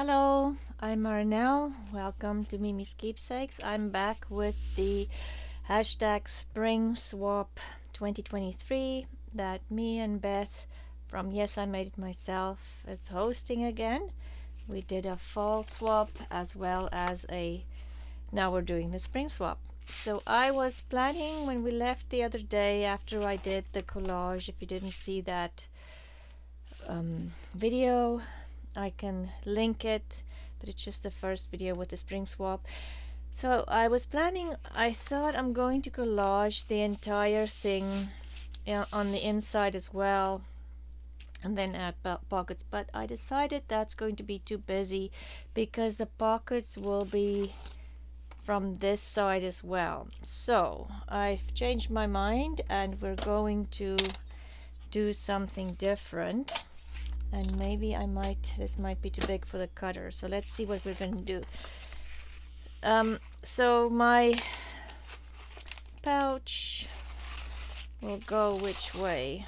Hello, I'm Marnell. Welcome to Miemie's Keepsakes. I'm back with the hashtag springswap 2023 that me and Beth from Yesimadeitmyself is hosting again. We did a fall swap as well as now we're doing the spring swap. So I was planning when we left the other day after I did the collage. If you didn't see that video, I can link it, but it's just the first video with the spring swap. So I was planning, I thought I'm going to collage the entire thing on the inside as well and then add pockets, but I decided that's going to be too busy because the pockets will be from this side as well. So I've changed my mind and we're going to do something different. And maybe this might be too big for the cutter, so let's see what we're going to do. So my pouch will go which way?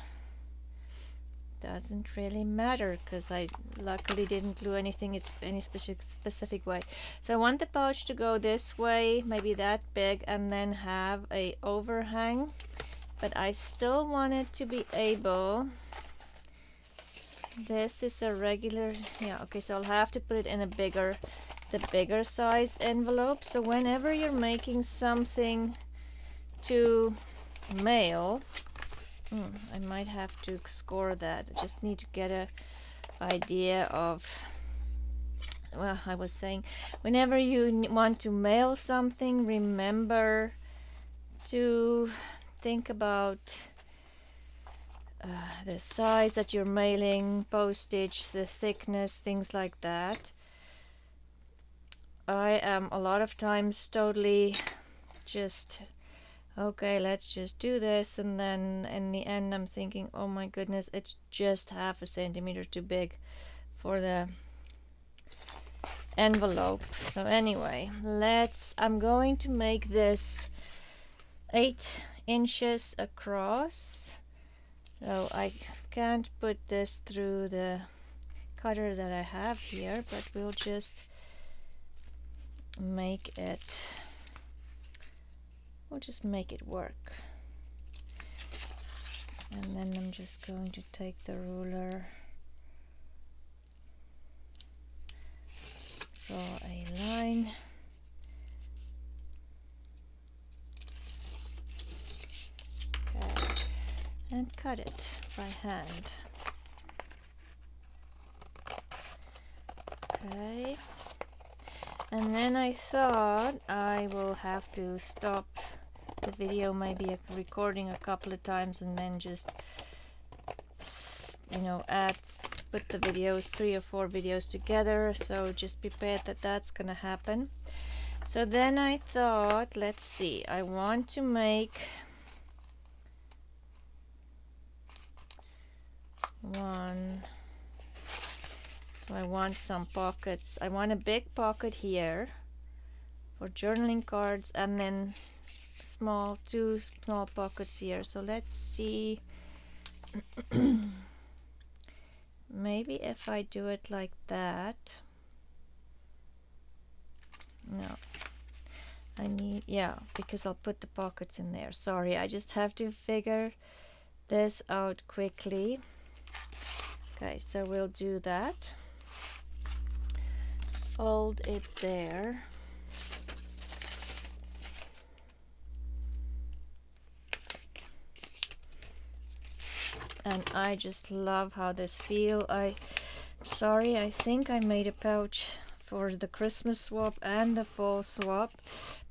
Doesn't really matter because I luckily didn't glue anything any specific way. So I want the pouch to go this way, maybe that big, and then have a overhang, but I still want it to be able. This is a regular, okay, so I'll have to put it in the bigger sized envelope. So whenever you're making something to mail, I might have to score that. I just need to get a idea of, well, I was saying, whenever you want to mail something, remember to think about the size that you're mailing, postage, the thickness, things like that. I am a lot of times totally just, okay, let's just do this, and then in the end I'm thinking, oh my goodness, it's just half a centimeter too big for the envelope. So anyway, I'm going to make this 8 inches across. So I can't put this through the cutter that I have here, but we'll just make it, work. And then I'm just going to take the ruler, draw a line, and cut it by hand. Okay, and then I thought I will have to stop the video, maybe recording a couple of times, and then just put the videos, 3 or 4 videos together. So just prepare that that's gonna happen. So then I thought, let's see, I want to make one. So I want some pockets. I want a big pocket here for journaling cards, and then 2 small pockets here. So let's see. Maybe if I do it like that. No, I need, because I'll put the pockets in there. Sorry, I just have to figure this out quickly. Okay, so we'll do that. Fold it there. And I just love how this feels. Sorry, I think I made a pouch for the Christmas swap and the fall swap,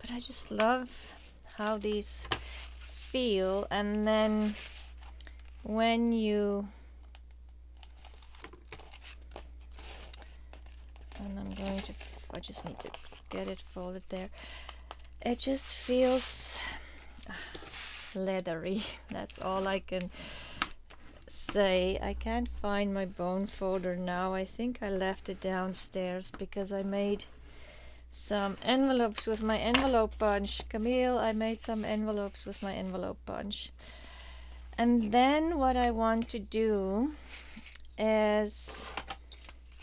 but I just love how these feel. And then when I just need to get it folded there. It just feels leathery. That's all I can say. I can't find my bone folder now. I think I left it downstairs because I made some envelopes with my envelope punch. Camille, I made some envelopes with my envelope punch. And then what I want to do is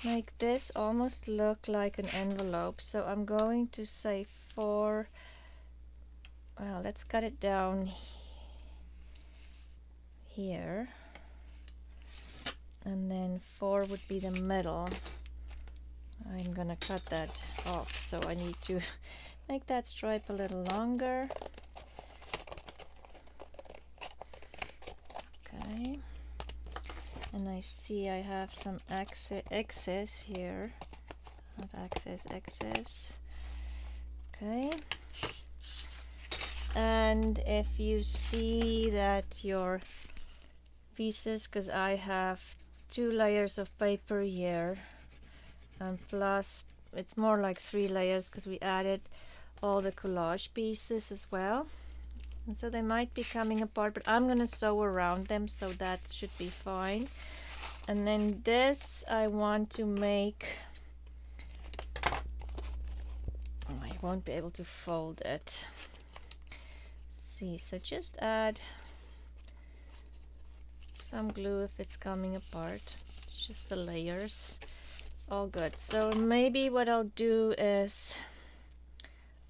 make this almost look like an envelope. So I'm going to say 4. Well, let's cut it down here, and then 4 would be the middle. I'm gonna cut that off, so I need to make that stripe a little longer. Okay, and I see I have some excess here, not excess. Okay, and if you see that your pieces, because I have 2 layers of paper here, and plus it's more like 3 layers because we added all the collage pieces as well, and so they might be coming apart, but I'm gonna sew around them, so that should be fine. And then this I want to make, oh, I won't be able to fold it. See, so just add some glue if it's coming apart. It's just the layers. It's all good. So maybe what I'll do is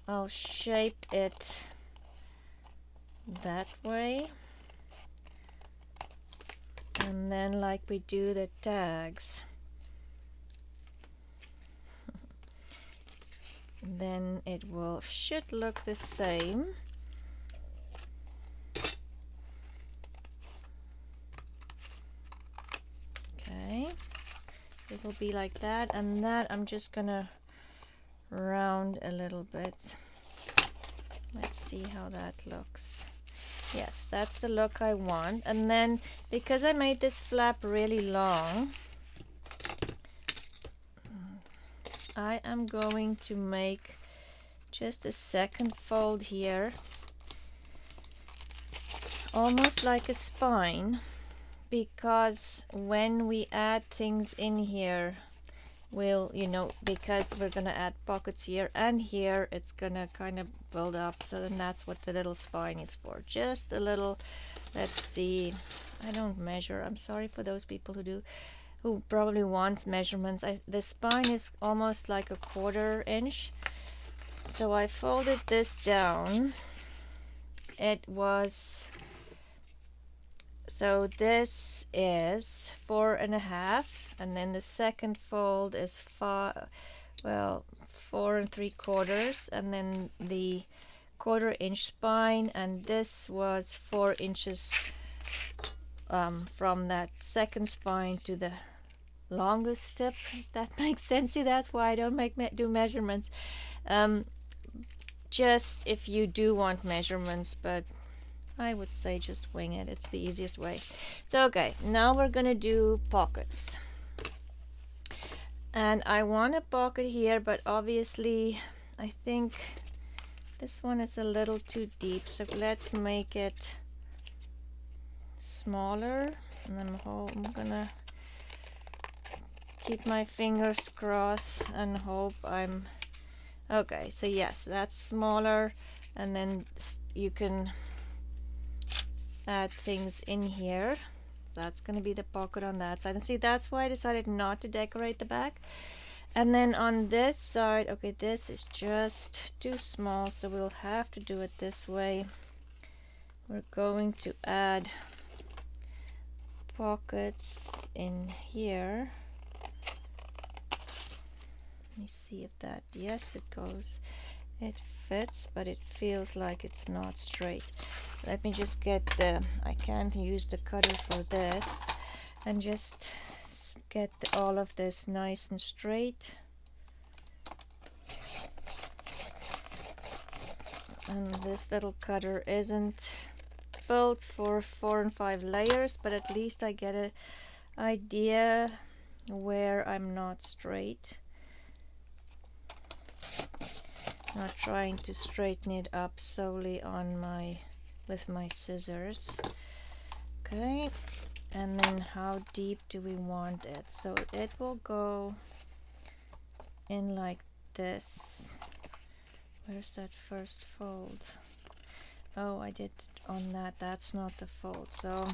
I'll shape it that way, and then like we do the tags, then it should look the same. Okay, it'll be like that, and that I'm just gonna round a little bit. Let's see how that looks. Yes, that's the look I want. And then because I made this flap really long, I am going to make just a second fold here, almost like a spine, because when we add things in here, we'll, because we're gonna add pockets here and here, it's gonna kind of build up. So then that's what the little spine is for. Just a little, let's see, I don't measure. I'm sorry for those people who do, who probably wants measurements. The spine is almost like a 1/4 inch. So I folded this down. It was, so this is 4.5, and then the second fold is 4 3/4, and then the 1/4 inch spine, and this was 4 inches from that second spine to the longest tip, if that makes sense. See, that's why I don't do measurements. Just if you do want measurements, but I would say just wing it. It's the easiest way. So okay, now we're gonna do pockets. And I want a pocket here, but obviously I think this one is a little too deep. So let's make it smaller. And I'm gonna keep my fingers crossed and hope I'm okay. So yes, that's smaller, and then you can add things in here. That's going to be the pocket on that side, and see, that's why I decided not to decorate the back. And then on this side, okay, this is just too small, so we'll have to do it this way. We're going to add pockets in here. Let me see if that, yes, it goes, it fits, but it feels like it's not straight. Let me just get I can't use the cutter for this, and just get all of this nice and straight. And this little cutter isn't built for 4 and 5 layers, but at least I get an idea where I'm not straight. Not trying to straighten it up solely on with my scissors. Okay, and then how deep do we want it? So it will go in like this. Where's that first fold? Oh, I did on that. That's not the fold. So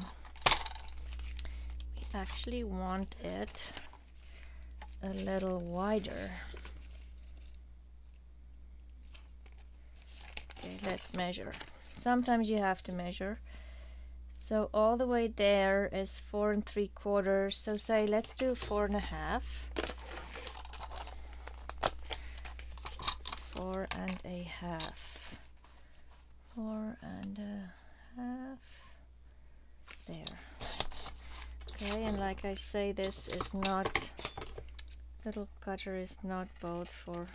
we actually want it a little wider. Okay, let's measure. Sometimes you have to measure. So all the way there is 4 3/4. So say let's do 4 1/2. 4 1/2. 4 1/2. There. Okay, and like I say, this is not, little cutter is not both for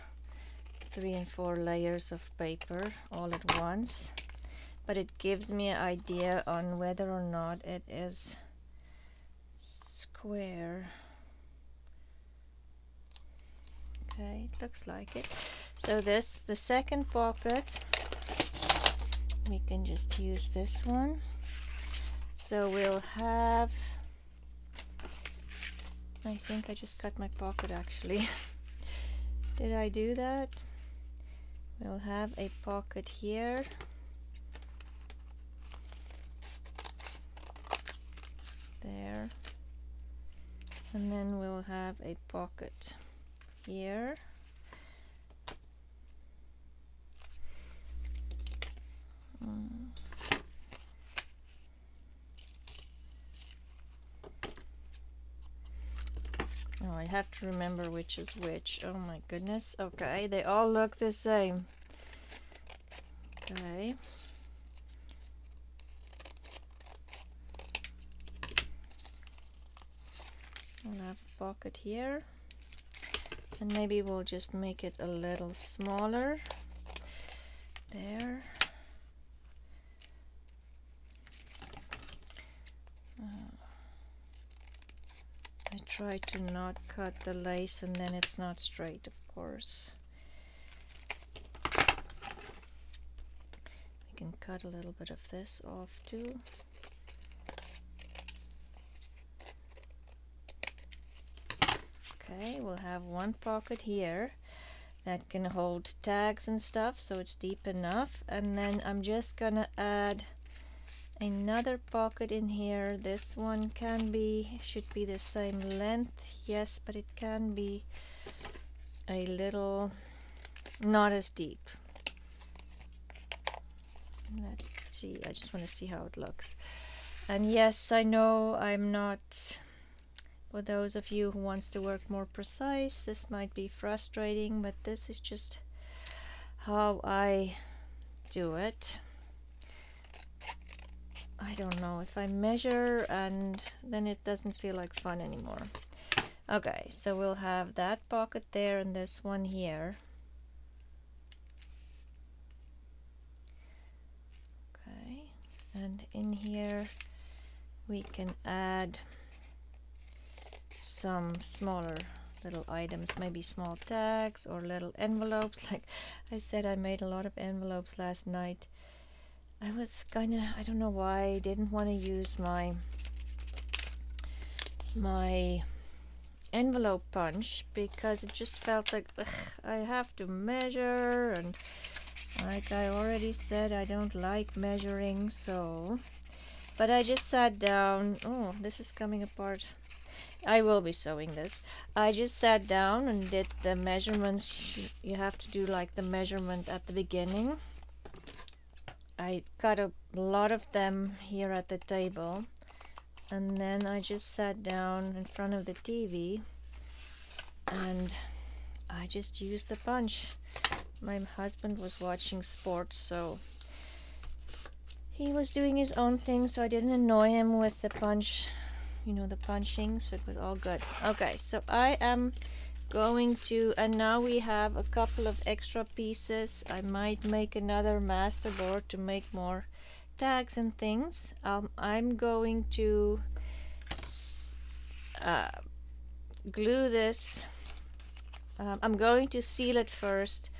3 and 4 layers of paper all at once, but it gives me an idea on whether or not it is square. Okay, it looks like it. So this, the second pocket, we can just use this one. So we'll have, I think I just cut my pocket actually. Did I do that? We'll have a pocket here. There. And then we'll have a pocket here. Oh, I have to remember which is which. Oh my goodness. Okay, they all look the same. Okay. I'll have a pocket here. And maybe we'll just make it a little smaller. There. I try to not cut the lace and then it's not straight, of course. We can cut a little bit of this off too. Okay, we'll have one pocket here that can hold tags and stuff, so it's deep enough. And then I'm just gonna add another pocket in here. This one should be the same length, yes, but it can be a little not as deep. Let's see, I just want to see how it looks. And yes, I know I'm not, for those of you who wants to work more precise, this might be frustrating, but this is just how I do it. I don't know if I measure and then it doesn't feel like fun anymore. Okay, so we'll have that pocket there and this one here. Okay, and in here we can add some smaller little items, maybe small tags or little envelopes. Like I said, I made a lot of envelopes last night. I was I don't know why I didn't want to use my envelope punch, because it just felt like I have to measure, and like I already said, I don't like measuring. So, but I just sat down. Oh, this is coming apart. I will be sewing this. I just sat down and did the measurements. You have to do like the measurement at the beginning. I cut a lot of them here at the table, and then I just sat down in front of the TV and I just used the punch. My husband was watching sports, so he was doing his own thing, so I didn't annoy him with the punch, you know, the punching, so it was all good. Okay, so I am going to, and now we have a couple of extra pieces. I might make another master board to make more tags and things. I'm going to glue this. I'm going to seal it first,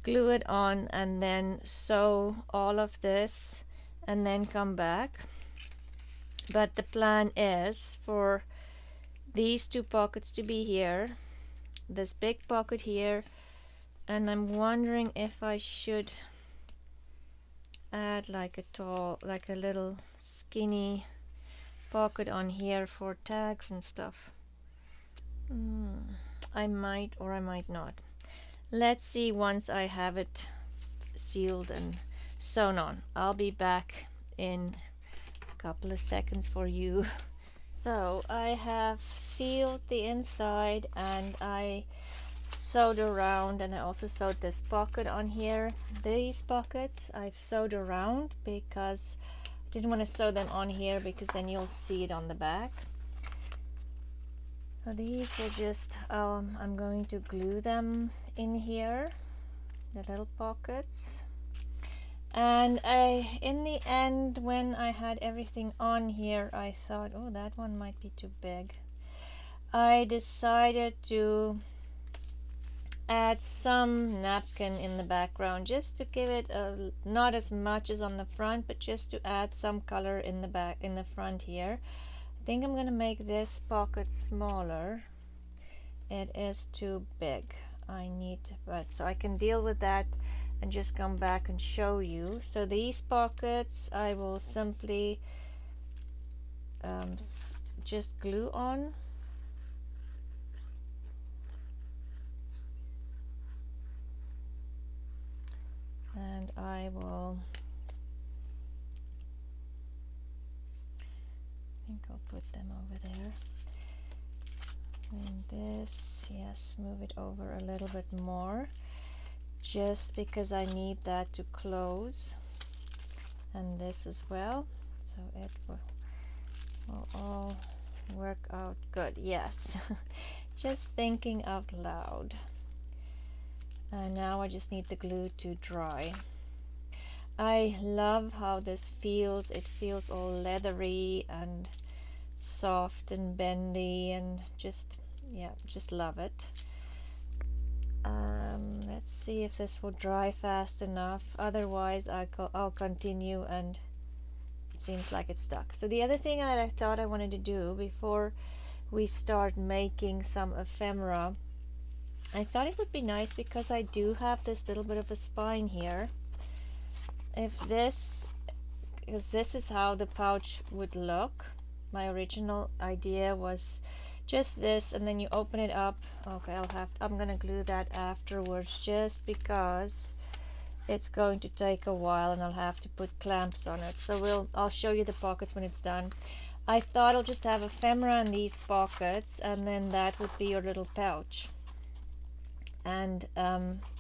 glue it on, and then sew all of this and then come back. But the plan is for these two pockets to be here, this big pocket here, and I'm wondering if I should add like a little skinny pocket on here for tags and stuff. I might or I might not. Let's see once I have it sealed and sewn on. I'll be back in a couple of seconds for you. So I have sealed the inside and I sewed around, and I also sewed this pocket on here. These pockets I've sewed around because I didn't want to sew them on here because then you'll see it on the back. So these will just, I'm going to glue them in here, the little pockets. And in the end, when I had everything on here, I thought, oh, that one might be too big. I decided to add some napkin in the background just to give it not as much as on the front, but just to add some color in the back, in the front here. I think I'm gonna make this pocket smaller. It is too big. But so I can deal with that and just come back and show you. So these pockets I will simply just glue on. And I think I'll put them over there. And this, yes, move it over a little bit more, just because I need that to close. And this as well, so it will all work out good. Yes. Just thinking out loud. And now I just need the glue to dry. I love how this feels. It feels all leathery and soft and bendy, and just, yeah, just love it. Let's see if this will dry fast enough. Otherwise I'll continue, and it seems like it's stuck. So the other thing that I thought I wanted to do before we start making some ephemera, I thought it would be nice, because I do have this little bit of a spine here. Because this is how the pouch would look. My original idea was just this, and then you open it up. Okay, I'm gonna glue that afterwards, just because it's going to take a while and I'll have to put clamps on it. So I'll show you the pockets when it's done. I thought I'll just have ephemera in these pockets, and then that would be your little pouch. And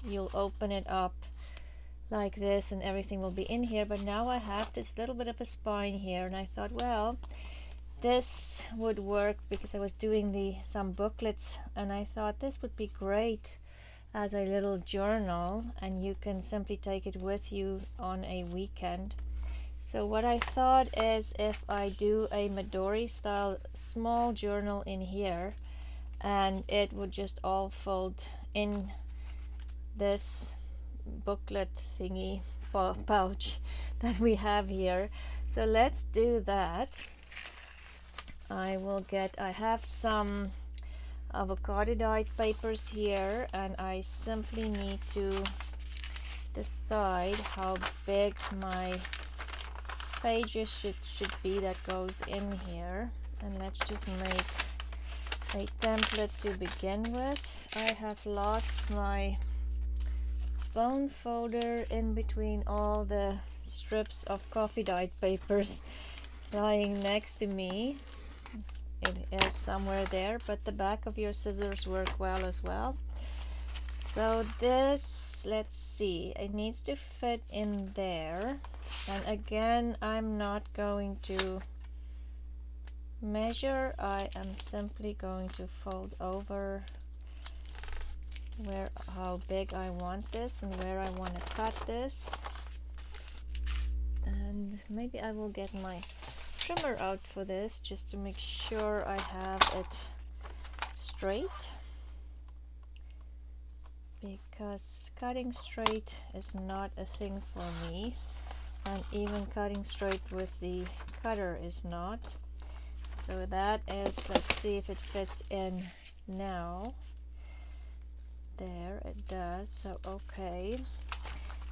you'll open it up like this and everything will be in here. But now I have this little bit of a spine here, and I thought, well, this would work because I was doing some booklets, and I thought this would be great as a little journal, and you can simply take it with you on a weekend. So what I thought is, if I do a Midori style small journal in here, and it would just all fold in this booklet thingy pouch that we have here. So let's do that. I have some avocado dyed papers here, and I simply need to decide how big my pages should be that goes in here. And let's just make a template to begin with. I have lost my bone folder in between all the strips of coffee dyed papers lying next to me. It is somewhere there, but the back of your scissors work well as well. So this, let's see, it needs to fit in there. And again, I'm not going to measure. I am simply going to fold over how big I want this and where I want to cut this. And maybe I will get my trimmer out for this, just to make sure I have it straight, because cutting straight is not a thing for me, and even cutting straight with the cutter is not. So that is, let's see if it fits in now. There, it does. So okay,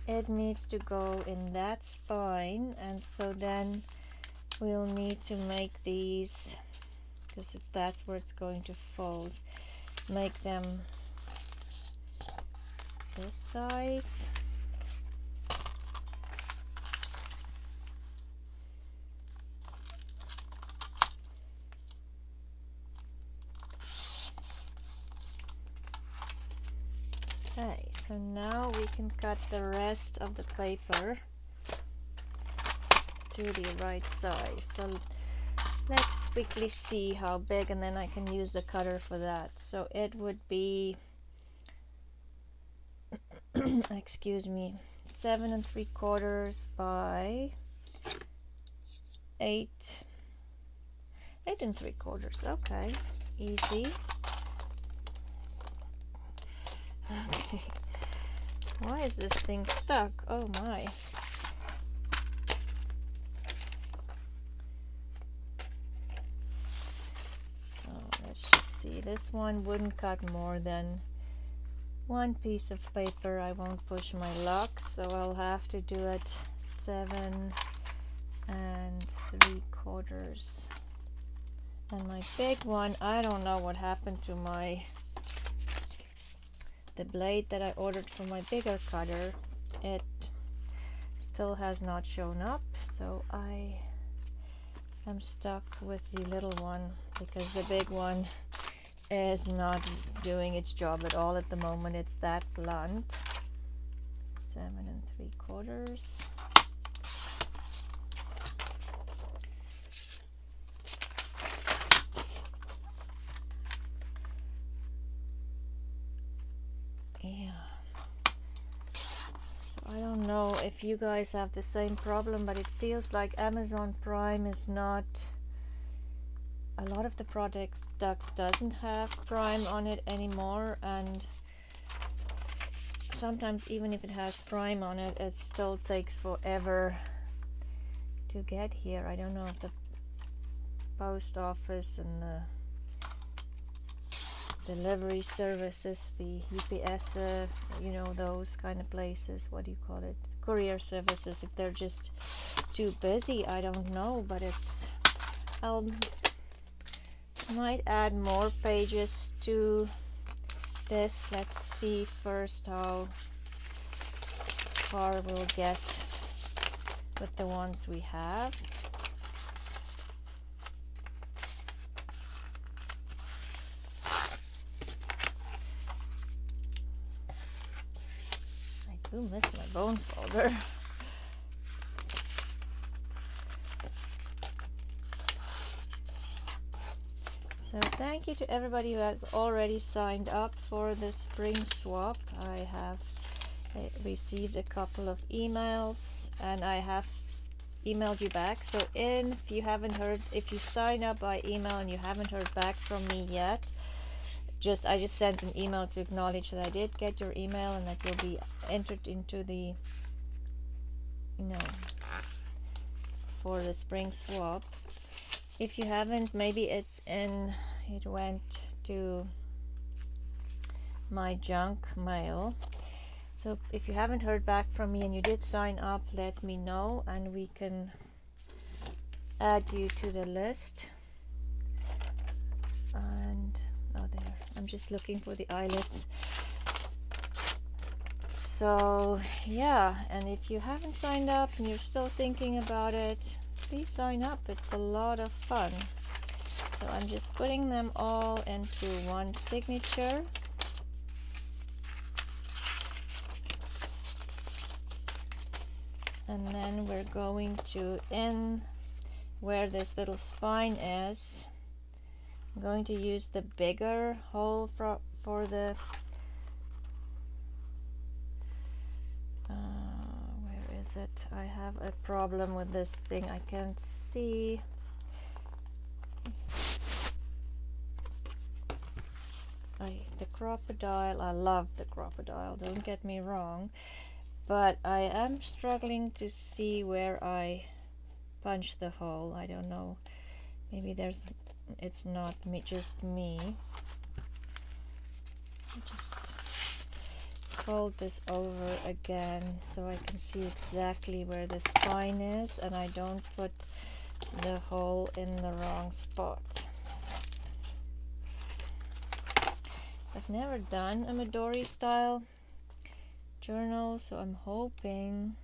it needs to go in that spine, and so then we'll need to make these, because that's where it's going to fold. make them this size. Okay, so now we can cut the rest of the paper to the right size. So let's quickly see how big, and then I can use the cutter for that. So it would be excuse me, 7 3/4 by 8 3/4. Okay, easy. Okay, why is this thing stuck? Oh my. So let's just see, this one wouldn't cut more than one piece of paper. I won't push my luck, so I'll have to do it 7 3/4. And my big one, I don't know what happened to the blade that I ordered for my bigger cutter. It still has not shown up, so I am stuck with the little one because the big one is not doing its job at all at the moment. It's that blunt. 7 3/4. Yeah. So I don't know if you guys have the same problem, but it feels like Amazon Prime is not, a lot of the products doesn't have Prime on it anymore, and sometimes even if it has Prime on it, it still takes forever to get here. I don't know if the post office and the delivery services, the UPS, you know, those kind of places, what do you call it, courier services, if they're just too busy, I don't know. But I'll might add more pages to this. Let's see first how far we'll get with the ones we have. I do miss my bone folder. So thank you to everybody who has already signed up for the spring swap. I have received a couple of emails, and I have emailed you back. So if you haven't heard, if you sign up by email and you haven't heard back from me yet, I just sent an email to acknowledge that I did get your email and that you'll be entered into the, you know, for the spring swap. If you haven't, maybe it went to my junk mail. So if you haven't heard back from me and you did sign up, let me know and we can add you to the list. And oh, there, I'm just looking for the eyelets. So yeah, and if you haven't signed up and you're still thinking about it, please sign up. It's a lot of fun. So I'm just putting them all into one signature. And then we're going to, in where this little spine is, I'm going to use the bigger hole for the where is it? I have a problem with this thing. I can't see. The crocodile, I love the crocodile, don't get me wrong, but I am struggling to see where I punch the hole. I don't know, maybe it's not just me. Just fold this over again so I can see exactly where the spine is and I don't put the hole in the wrong spot. never done a Midori style journal, so I'm hoping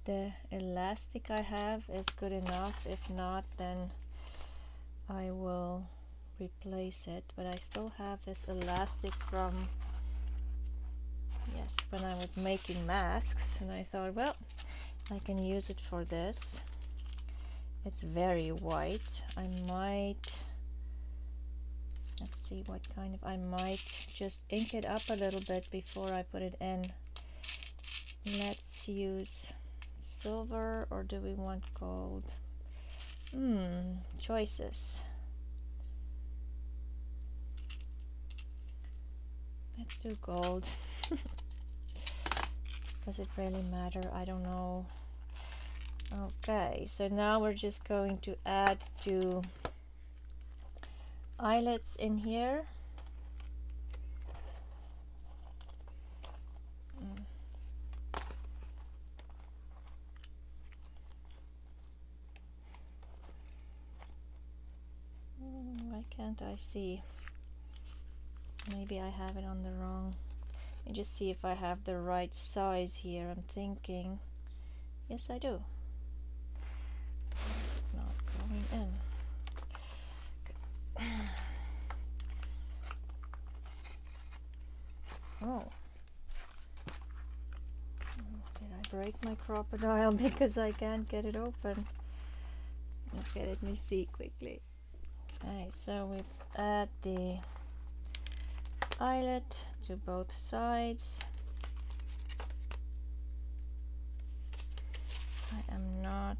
the elastic I have is good enough. If not, then I will replace it. But I still have this elastic from, yes, when I was making masks, and I thought, well, I can use it for this. It's very white. I might, let's see what kind of, I might just ink it up a little bit before I put it in. Let's use silver, or do we want gold? Choices. Let's do gold. Does it really matter? I don't know. Okay, so now we're just going to add 2 eyelets in here. Why can't I see? Maybe I have it on the wrong. Let me just see if I have the right size here. I'm thinking, yes, I do. Why is it not going in? Oh. Did I break my crocodile because I can't get it open? Okay, let me see quickly. Okay, so we add the eyelet to both sides. I am not,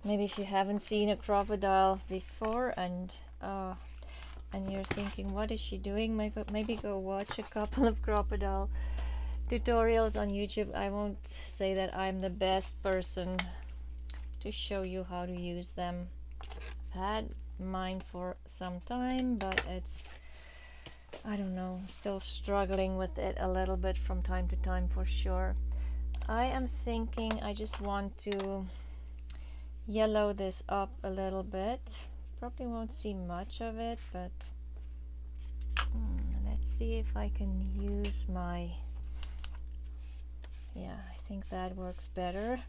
maybe if you haven't seen a crocodile before and you're thinking, what is she doing? Maybe go watch a couple of crocodile tutorials on YouTube. I won't say that I'm the best person to show you how to use them. I've had mine for some time, but it's, I don't know, still struggling with it a little bit from time to time for sure. I am thinking I just want to yellow this up a little bit. Probably won't see much of it, but let's see if I can use my, yeah, I think that works better.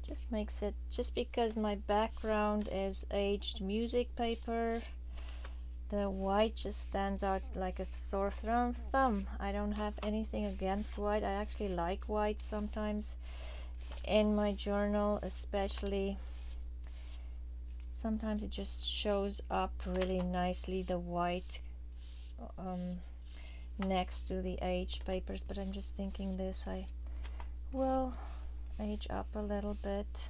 Just makes it, just because my background is aged music paper, the white just stands out like a sore thumb. I don't have anything against white. I actually like white sometimes in my journal, especially. Sometimes it just shows up really nicely, the white next to the aged papers, but I'm just thinking this, I will age up a little bit.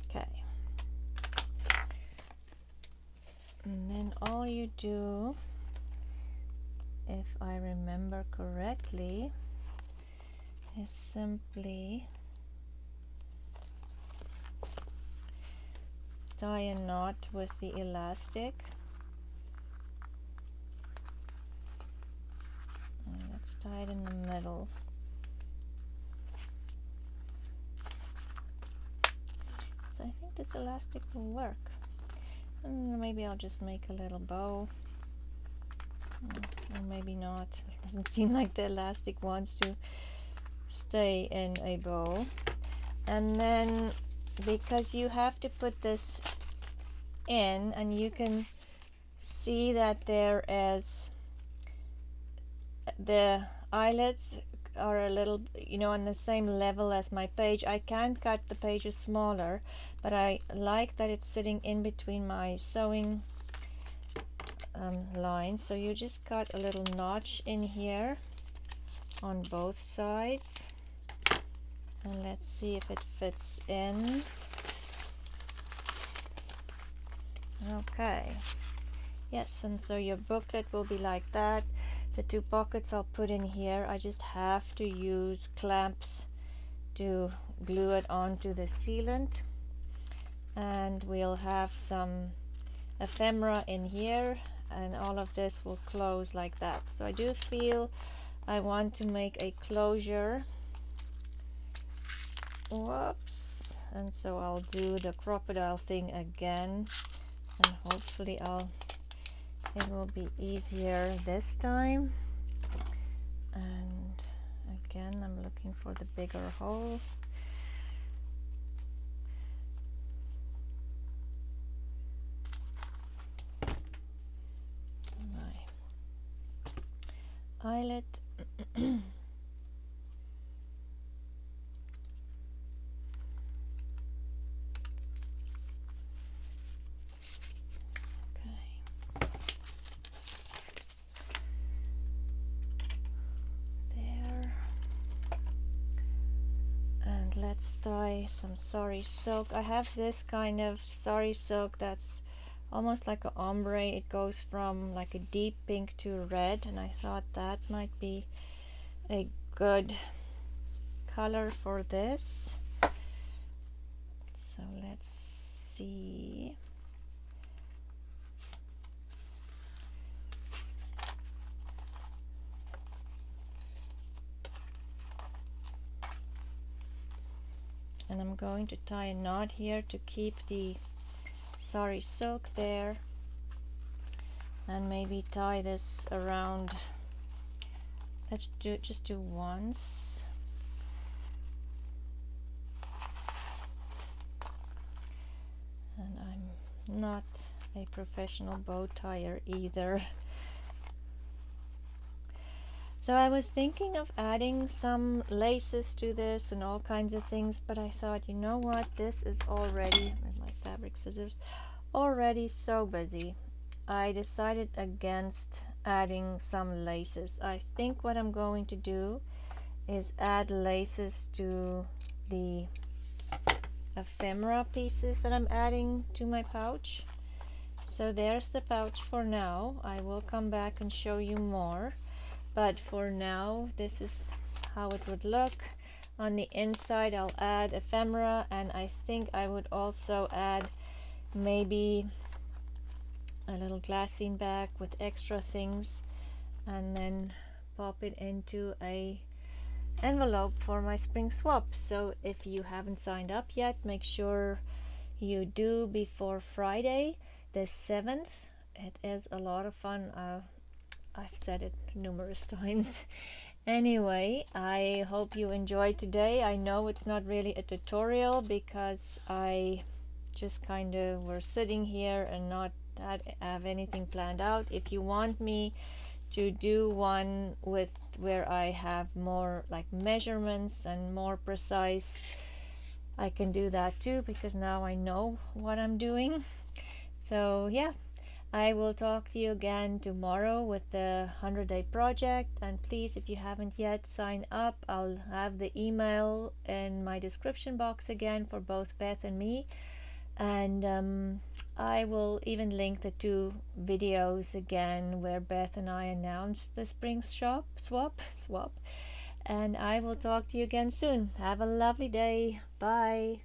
Okay. And then all you do, if I remember correctly, is simply tie a knot with the elastic. And let's tie it in the middle. So I think this elastic will work. And maybe I'll just make a little bow. Or maybe not. It doesn't seem like the elastic wants to stay in a bow. And then, because you have to put this in, and you can see that there is, the eyelets are a little, on the same level as my page. I can cut the pages smaller, but I like that it's sitting in between my sewing lines. So you just cut a little notch in here on both sides, and let's see if it fits in. Okay, yes, and so your booklet will be like that. The 2 pockets I'll put in here. I just have to use clamps to glue it onto the sealant, and we'll have some ephemera in here, and all of this will close like that. So I do feel I want to make a closure Whoops. And so I'll do the crocodile thing again, and hopefully it will be easier this time. And again, I'm looking for the bigger hole. My eyelet. Let's dye some sari silk. I have this kind of sari silk that's almost like an ombre. It goes from like a deep pink to red, and I thought that might be a good color for this. So let's see. And I'm going to tie a knot here to keep the sari silk there, and maybe tie this around. Let's just do once. And I'm not a professional bow tyer either. So I was thinking of adding some laces to this and all kinds of things, but I thought, you know what, this is already, with my fabric scissors, already so busy. I decided against adding some laces. I think what I'm going to do is add laces to the ephemera pieces that I'm adding to my pouch. So there's the pouch for now. I will come back and show you more. But for now, this is how it would look. On the inside, I'll add ephemera, and I think I would also add maybe a little glassine bag with extra things, and then pop it into a envelope for my spring swap. So if you haven't signed up yet, make sure you do before Friday the 7th. It is a lot of fun. I've said it numerous times. Anyway, I hope you enjoyed today. I know it's not really a tutorial because I just kind of were sitting here and not have anything planned out. If you want me to do one with where I have more like measurements and more precise, I can do that too, because now I know what I'm doing. So yeah, I will talk to you again tomorrow with the 100-day project, and please, if you haven't yet, sign up. I'll have the email in my description box again for both Beth and me, and I will even link the 2 videos again where Beth and I announced the spring swap, and I will talk to you again soon. Have a lovely day. Bye.